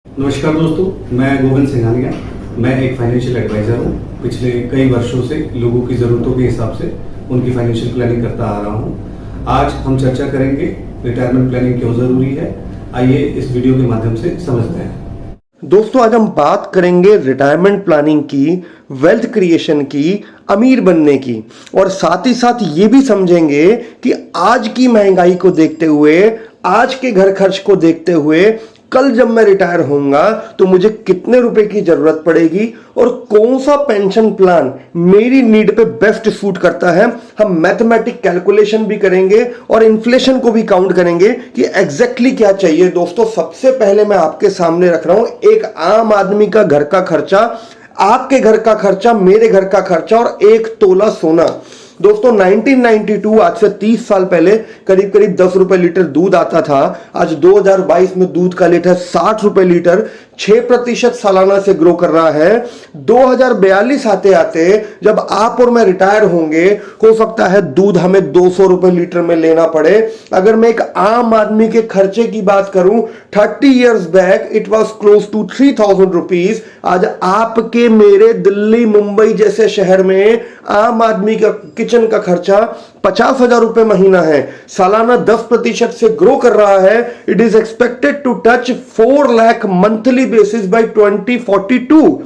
नमस्कार दोस्तों, मैं गोविंद सिंघानिया। मैं एक फाइनेंशियल एडवाइज़र हूँ। पिछले कई वर्षों से लोगों की ज़रूरतों के हिसाब से उनकी फाइनेंशियल प्लानिंग करता आ रहा हूँ। आज हम चर्चा करेंगे रिटायरमेंट प्लानिंग क्यों ज़रूरी है। आइए इस वीडियो के माध्यम से समझते हैं। दोस्तों, आज हम बात करेंगे रिटायरमेंट प्लानिंग की, वेल्थ क्रिएशन की, अमीर बनने की, और साथ ही साथ ये भी समझेंगे कि आज की महंगाई को देखते हुए, आज के घर खर्च को देखते हुए कल जब मैं रिटायर होऊंगा तो मुझे कितने रुपए की जरूरत पड़ेगी और कौन सा पेंशन प्लान मेरी नीड पे बेस्ट सूट करता है। हम मैथमेटिक कैलकुलेशन भी करेंगे और इन्फ्लेशन को भी काउंट करेंगे कि एग्जैक्टली क्या चाहिए। दोस्तों, सबसे पहले मैं आपके सामने रख रहा हूं एक आम आदमी का घर का खर्चा, आपके घर का खर्चा, मेरे घर का खर्चा और 1 तोला सोना। दोस्तों, 1992 आज से 30 साल पहले करीब करीब 10 रुपए लीटर दूध आता था। आज 2022 में दूध का लीटर 60 रुपए लीटर, 6% सालाना से ग्रो कर रहा है। 2042 आते आते जब आप और मैं रिटायर होंगे, हो सकता है दूध हमें 200 रुपए लीटर में लेना पड़े। अगर मैं एक आम आदमी के खर्चे की बात करूं, 30 years back it was close to 3000 rupees. आज आपके मेरे दिल्ली मुंबई जैसे शहर में आम आदमी का किचन का खर्चा 50,000 रुपए महीना है। सालाना 10% से ग्रो कर रहा है। It is expected to touch 4 lakh monthly basis by 2042।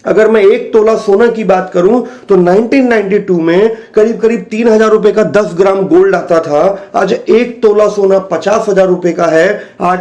अगर मैं 1 तोला सोना की बात करूं तो 1992 में करीब करीब 3,000 रुपए का 10 ग्राम गोल्ड आता था। आज 1 तोला सोना 50,000 रुपए का है। आज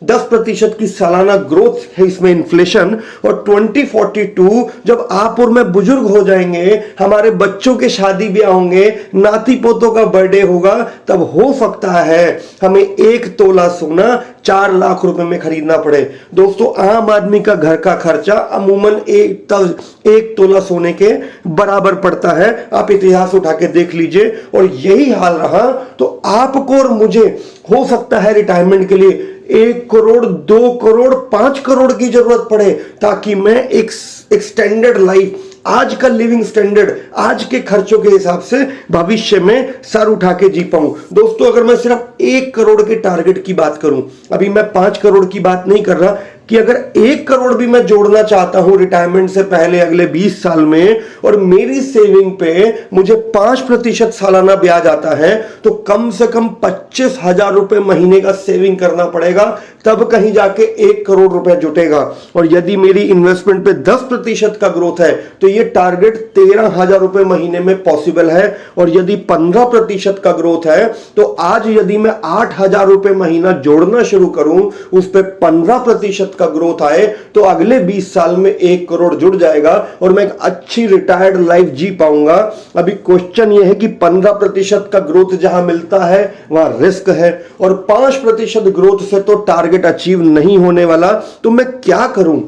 10% की सालाना ग्रोथ है इसमें, इन्फ्लेशन। और 2042 जब आप और मैं बुजुर्ग हो जाएंगे, हमारे बच्चों के शादी ब्याह होंगे, नाती पोतों का बर्थडे होगा, तब हो सकता है हमें 1 तोला सोना 4 लाख रुपए में खरीदना पड़े। दोस्तों, आम आदमी का घर का खर्चा अमूमन 1 तोला सोने के बराबर पड़ता है। आप इतिहास उठा के देख लीजिए और यही हाल रहा तो आपको और मुझे हो सकता है रिटायरमेंट के लिए 1 करोड़, 2 करोड़, 5 करोड़ की जरूरत पड़े, ताकि मैं एक स्टैंडर्ड लाइफ, आज का लिविंग स्टैंडर्ड, आज के खर्चों के हिसाब से भविष्य में सर उठा के जी पाऊं। दोस्तों, अगर मैं सिर्फ 1 करोड़ के टारगेट की बात करूं, अभी मैं 5 करोड़ की बात नहीं कर रहा, कि अगर 1 करोड़ भी मैं जोड़ना चाहता हूं रिटायरमेंट से पहले अगले 20 साल में, और मेरी सेविंग पे मुझे 5% सालाना ब्याज आता है, तो कम से कम 25,000 रुपए महीने का सेविंग करना पड़ेगा, तब कहीं जाके 1 करोड़ रुपए जुटेगा। और यदि मेरी इन्वेस्टमेंट पे 10% का ग्रोथ है तो ये टारगेट 13,000 रुपए महीने में पॉसिबल है। और यदि 15% का ग्रोथ है तो आज यदि मैं 8,000 रुपए महीना जोड़ना शुरू करूं, उस पर 15% का ग्रोथ आए, तो अगले 20 साल में 1 करोड़ जुड़ जाएगा और मैं एक अच्छी रिटायर्ड लाइफ जी पाऊंगा। अभी क्वेश्चन यह है कि 15% का ग्रोथ जहां मिलता है वहां रिस्क है, और 5% ग्रोथ से तो टारगेट अचीव नहीं होने वाला। तो मैं क्या करूं,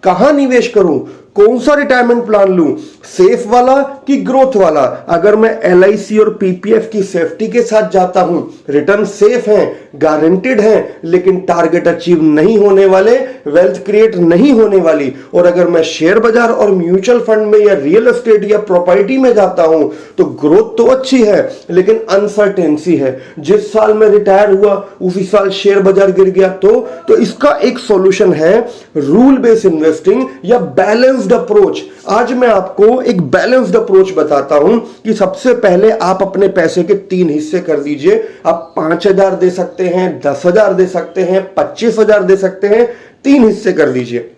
कहां निवेश करूं, कौन सा रिटायरमेंट प्लान लूं, सेफ वाला कि ग्रोथ वाला? अगर मैं LIC और PPF की सेफ्टी के साथ जाता हूं, रिटर्न सेफ हैं, गारंटेड हैं, लेकिन टारगेट अचीव नहीं होने वाले, वेल्थ क्रिएट नहीं होने वाली। और अगर मैं शेयर बाजार और म्यूचुअल फंड में या रियल एस्टेट या प्रॉपर्टी में जाता हूं, तो ग्रोथ तो अच्छी है लेकिन अनसर्टेनिटी है। जिस साल में रिटायर हुआ उसी साल शेयर बाजार गिर गया, तो इसका एक सॉल्यूशन है रूल बेस्ड इन्वेस्टिंग या बैलेंस्ड अप्रोच। आज मैं आपको एक बैलेंस्ड अप्रोच बताता हूं कि सबसे पहले आप अपने पैसे के 3 हिस्से कर दीजिए। आप 5,000 दे सकते हैं, 10,000 दे सकते हैं, 25,000 दे सकते हैं, 3 हिस्से कर दीजिए।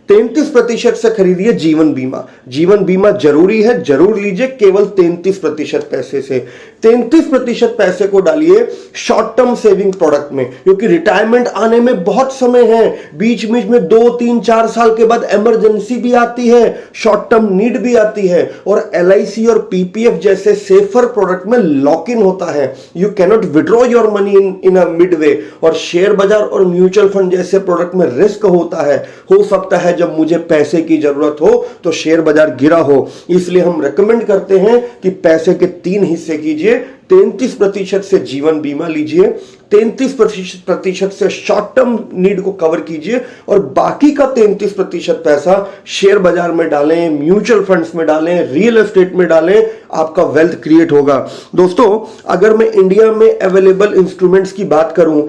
33% से खरीदिए जीवन बीमा। जीवन बीमा जरूरी है, जरूर लीजिए, केवल 33% पैसे से। 33% पैसे को डालिए शॉर्ट टर्म सेविंग प्रोडक्ट में, क्योंकि रिटायरमेंट आने में बहुत समय है। बीच बीच में 2, 3, 4 साल के बाद इमरजेंसी भी आती है, शॉर्ट टर्म नीड भी आती है। और LIC और PPF जैसे सेफर प्रोडक्ट में लॉक इन होता है, you cannot withdraw your money in a mid way. और शेयर बाजार और म्यूचुअल फंड जैसे प्रोडक्ट में रिस्क होता है। हो सकता है जब मुझे पैसे की जरूरत हो तो शेयर बाजार गिरा हो, इसलिए हम रेकमेंड करते हैं कि पैसे के 3 हिस्से कीजिए। 33% से जीवन बीमा लीजिए, 33% से शॉर्ट टर्म नीड को कवर कीजिए, और बाकी का 33% पैसा शेयर बाजार में डालें, म्यूचुअल फंड्स में डालें, रियल एस्टेट में डालें। आपका वेल्थ क्रिएट होगा। दोस्तों, अगर मैं इंडिया में अवेलेबल इंस्ट्रूमेंट्स की बात करूं,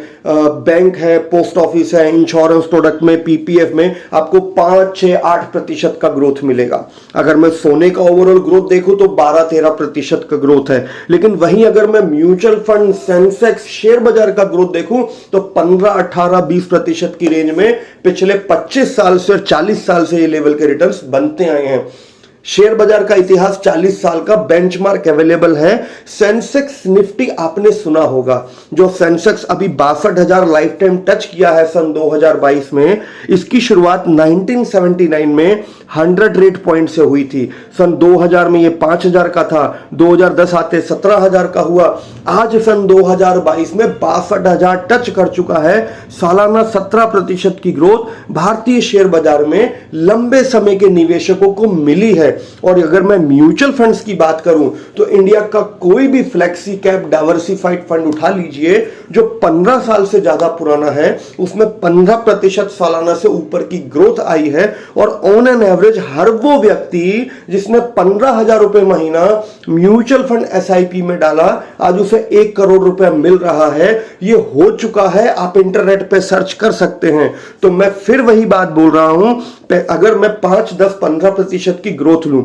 बैंक है, पोस्ट ऑफिस है, इंश्योरेंस प्रोडक्ट में, पीपीएफ में आपको 5, 6, 8% का ग्रोथ मिलेगा। अगर मैं सोने का ओवरऑल ग्रोथ देखूं तो 12-13% का ग्रोथ है। लेकिन वहीं अगर मैं म्यूचुअल फंड, सेंसेक्स, शेयर बाजार का ग्रोथ देखूं तो 15, 18, 20% की रेंज में पिछले 25 साल से और 40 साल से ये लेवल के रिटर्न्स बनते आए हैं। शेयर बाजार का इतिहास 40 साल का बेंचमार्क अवेलेबल है। सेंसेक्स निफ्टी आपने सुना होगा, जो सेंसेक्स अभी 62,000 लाइफ टाइम टच किया है सन 2022 में। इसकी शुरुआत 1979 में 100 रेट पॉइंट से हुई थी। सन 2000 में ये 5,000 का था, 2010 आते 17,000 का हुआ। आज सन 2022 में 62,000 टच कर चुका है। सालाना 17% की ग्रोथ भारतीय शेयर बाजार में लंबे समय के निवेशकों को मिली है। और अगर मैं म्यूचुअल फंड्स की बात करूं तो इंडिया का कोई भी फ्लेक्सी कैप डाइवर्सिफाइड फंड उठा लीजिए जो 15 साल से ज्यादा पुराना है, उसमें 15% सालाना से ऊपर की ग्रोथ आई है। और ऑन एन एवरेज हर वो व्यक्ति जिसने 15,000 रुपए महीना म्यूचुअल फंड एसआईपी में डाला, आज उसे 1 करोड़ रुपए मिल रहा है। ये हो चुका है, आप इंटरनेट पे सर्च कर सकते हैं। तो मैं फिर वही बात बोल रहा हूं, अगर मैं 5, 10, 15% की ग्रोथ लूं,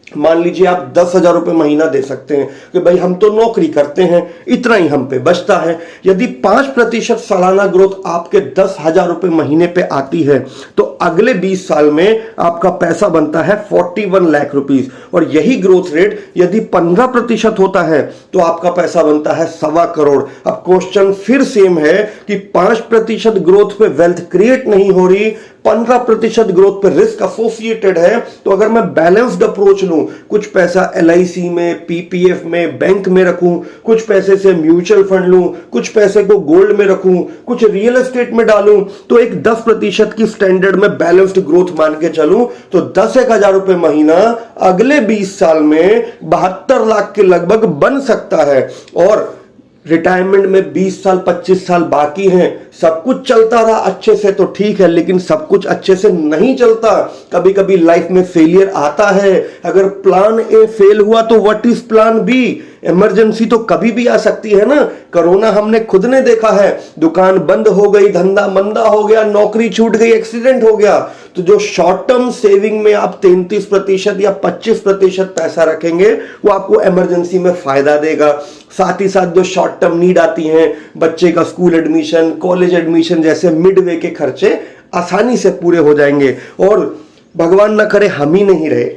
मान लीजिए आप 10,000 रुपए महीना दे सकते हैं कि भाई हम तो नौकरी करते हैं, इतना ही हम पे बचता है। यदि 5% सालाना ग्रोथ आपके 10,000 रुपए महीने पे आती है तो अगले 20 साल में आपका पैसा बनता है 41 लाख रुपीस। और यही ग्रोथ रेट यदि 15% होता है तो आपका पैसा बनता है 1.25 करोड़। अब क्वेश्चन फिर सेम है कि 5% ग्रोथ पे वेल्थ क्रिएट नहीं हो रही, 15% ग्रोथ पे रिस्क एसोसिएटेड है। तो अगर मैं बैलेंस्ड अप्रोच लूं, कुछ पैसा एलआईसी में, पीपीएफ में, बैंक में रखूं, कुछ पैसे से म्यूचुअल फंड लूं, कुछ पैसे को गोल्ड में रखूं, कुछ रियल एस्टेट में डालूं, तो एक 10% की स्टैंडर्ड में बैलेंस्ड ग्रोथ मान के चलूं तो 10,000 रुपए महीना अगले 20 साल में 72 लाख के लगभग बन सकता है। और रिटायरमेंट में 20 साल 25 साल बाकी हैं, सब कुछ चलता रहा अच्छे से तो ठीक है, लेकिन सब कुछ अच्छे से नहीं चलता। कभी कभी लाइफ में फेलियर आता है। अगर प्लान ए फेल हुआ तो what is plan B? Emergency तो कभी भी आ सकती है ना। कोरोना हमने खुद ने देखा है, दुकान बंद हो गई, धंधा मंदा हो गया, नौकरी छूट गई, एक्सीडेंट हो गया। तो जो शॉर्ट टर्म सेविंग में आप 33% या 25% पैसा रखेंगे वो आपको इमरजेंसी में फायदा देगा। साथ ही साथ जो शॉर्ट टर्म नीड आती हैं, बच्चे का स्कूल एडमिशन, कॉलेज एडमिशन जैसे मिड वे के खर्चे आसानी से पूरे हो जाएंगे। और भगवान ना करे हम ही नहीं रहे,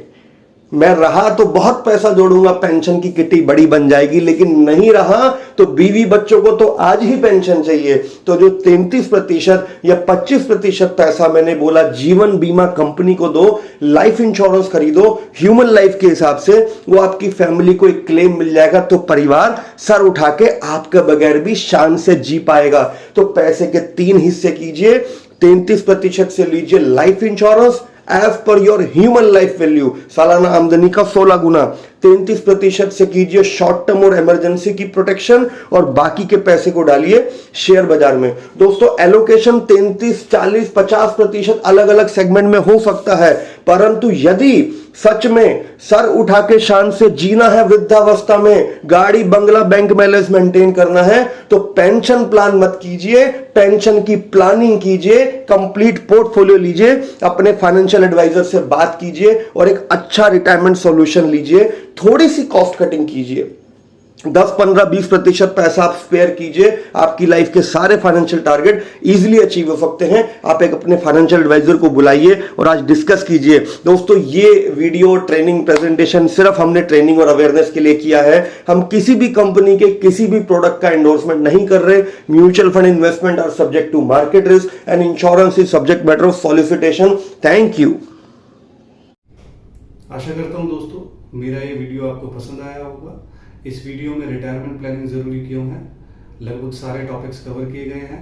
मैं रहा तो बहुत पैसा जोड़ूंगा, पेंशन की किटी बड़ी बन जाएगी, लेकिन नहीं रहा तो बीवी बच्चों को तो आज ही पेंशन चाहिए। तो जो 33% या 25% पैसा मैंने बोला जीवन बीमा कंपनी को दो, लाइफ इंश्योरेंस खरीदो ह्यूमन लाइफ के हिसाब से, वो आपकी फैमिली को एक क्लेम मिल जाएगा तो परिवार सर उठा के आपके बगैर भी शान से जी पाएगा। तो पैसे के 3 हिस्से कीजिए, 33% से लीजिए life insurance as per your human life value, सालाना आमदनी का 16 गुना। 33% से कीजिए शॉर्ट टर्म और इमरजेंसी की प्रोटेक्शन और बाकी के पैसे को डालिए शेयर बाजार में। दोस्तों, एलोकेशन 33, 40, 50% अलग अलग सेगमेंट में हो सकता है, परंतु यदि सच में सर उठा के शान से जीना है वृद्धावस्था में, गाड़ी बंगला बैंक बैलेंस मेंटेन करना है, तो पेंशन प्लान मत कीजिए, पेंशन की प्लानिंग कीजिए, कंप्लीट पोर्टफोलियो लीजिए, अपने फाइनेंशियल एडवाइजर से बात कीजिए और एक अच्छा रिटायरमेंट सॉल्यूशन लीजिए। थोड़ी सी कॉस्ट कटिंग कीजिए, 10, 15, 20% पैसा आप स्पेयर कीजिए, आपकी लाइफ के सारे फाइनेंशियल टारगेट इजीली अचीव हो सकते हैं। आप एक अपने फाइनेंशियल एडवाइजर को बुलाइए और आज डिस्कस कीजिए। दोस्तों, ये वीडियो ट्रेनिंग प्रेजेंटेशन सिर्फ हमने ट्रेनिंग और अवेयरनेस के लिए किया है। हम किसी भी कंपनी के किसी भी प्रोडक्ट का एंडोर्समेंट नहीं कर रहे। Mutual fund investment are subject to market risk and insurance is subject matter of solicitation. Thank you. आशा करता हूं दोस्तों मेरा ये वीडियो आपको पसंद आया होगा। इस वीडियो में रिटायरमेंट प्लानिंग जरूरी क्यों है, लगभग सारे टॉपिक्स कवर किए गए हैं।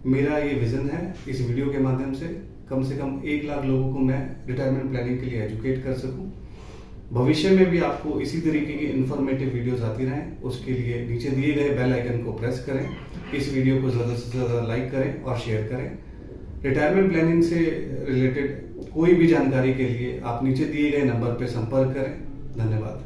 मेरा ये विजन है इस वीडियो के माध्यम से कम 1 लाख लोगों को मैं रिटायरमेंट प्लानिंग के लिए एजुकेट कर सकूं। भविष्य में भी आपको इसी तरीके की इंफॉर्मेटिव वीडियोस आती रहें, उसके लिए नीचे दिए गए बेल आइकन को प्रेस करें, इस वीडियो को ज़्यादा से ज़्यादा लाइक करें और शेयर करें। रिटायरमेंट प्लानिंग से रिलेटेड कोई भी जानकारी के लिए आप नीचे दिए गए नंबर पर संपर्क करें। धन्यवाद।